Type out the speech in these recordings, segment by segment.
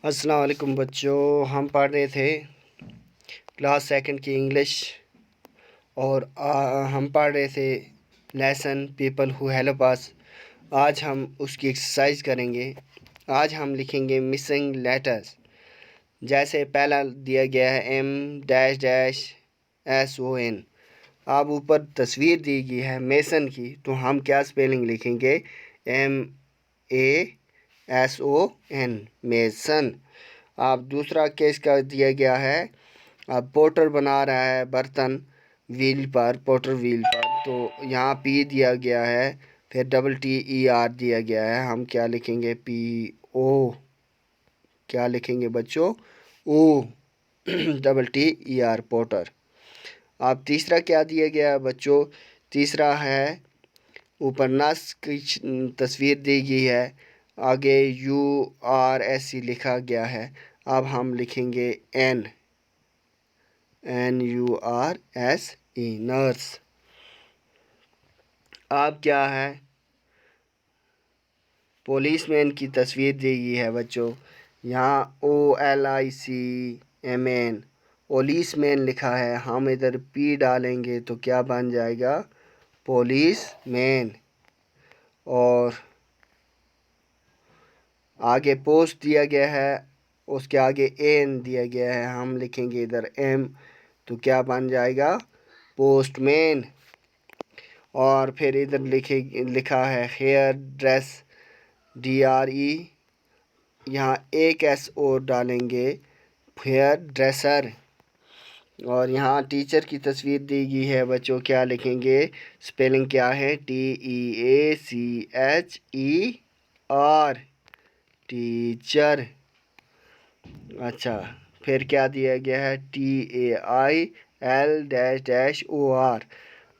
अस्सलाम वालेकुम बच्चों, हम पढ़ रहे थे क्लास सेकंड की इंग्लिश और हम पढ़ रहे थे lesson people who help us. आज हम उसकी एक्सरसाइज करेंगे। आज हम लिखेंगे मिसिंग लेटर्स। जैसे पहला दिया गया है MSON। अब ऊपर तस्वीर दी गई है मेसन की, तो हम क्या स्पेलिंग लिखेंगे? MASON, mason. अब दूसरा केस का दिया गया है, अब पोर्टर बना रहा है बर्तन व्हील पर, पोर्टर व्हील पर, तो यहाँ P दिया गया है, फिर TTER दिया गया है। हम क्या लिखेंगे? PO। क्या लिखेंगे बच्चों? O TTER, porter. अब तीसरा क्या दिया गया है बच्चों? तीसरा है, ऊपर नस की तस्वीर दी गई है, आगे URSE लिखा गया है। अब हम लिखेंगे NURSE, नर्स। अब क्या है? पुलिसमैन की तस्वीर दी गई है बच्चों, यहाँ OLICMAN, पुलिसमैन लिखा है। हम इधर P डालेंगे तो क्या बन जाएगा? पुलिसमैन। और आगे पोस्ट दिया गया है, उसके आगे AN दिया गया है, हम लिखेंगे इधर M, तो क्या बन जाएगा? पोस्टमैन। और फिर इधर लिखा है हेयर ड्रेस, DRE, यहाँ एक S और डालेंगे, हेयर ड्रेसर। और यहाँ टीचर की तस्वीर दी गई है बच्चों, क्या लिखेंगे? स्पेलिंग क्या है? TEACHER, teacher. अच्छा, फिर क्या दिया गया है? TAIL-OR।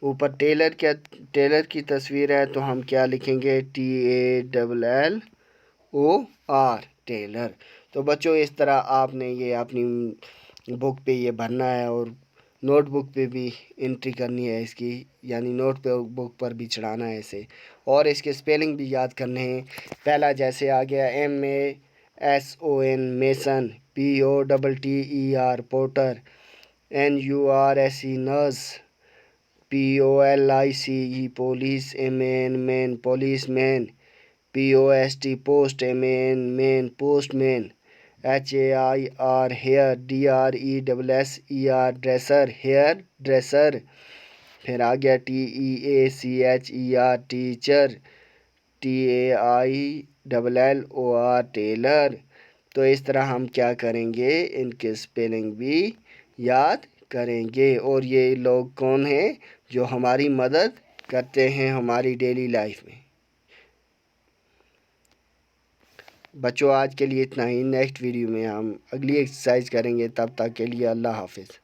ऊपर टेलर की तस्वीर है, तो हम क्या लिखेंगे? TALLOR, tailor. तो बच्चों इस तरह आपने ये अपनी बुक पे ये भरना है और नोट बुक पे भी एंट्री करनी है इसकी, यानी नोट पे बुक पर भी चढ़ाना है इसे, और इसके स्पेलिंग भी याद करने हैं। पहला जैसे आ गया MASON, mason, POTTER, porter, NURSE, nurse, POLICE, police, MAN, policeman, POST, post, MAN, postman, HAIR, hair, DRESSER, dresser, hair dresser. फिर आ गया TEACHER, टीचर, TAILLOR, टेलर। तो इस तरह हम क्या करेंगे? इनके स्पेलिंग भी याद करेंगे। और ये लोग कौन हैं जो हमारी मदद करते हैं हमारी डेली लाइफ में? बच्चों आज के लिए इतना ही। नेक्स्ट वीडियो में हम अगली एक्सरसाइज करेंगे। तब तक के लिए अल्लाह हाफिज़।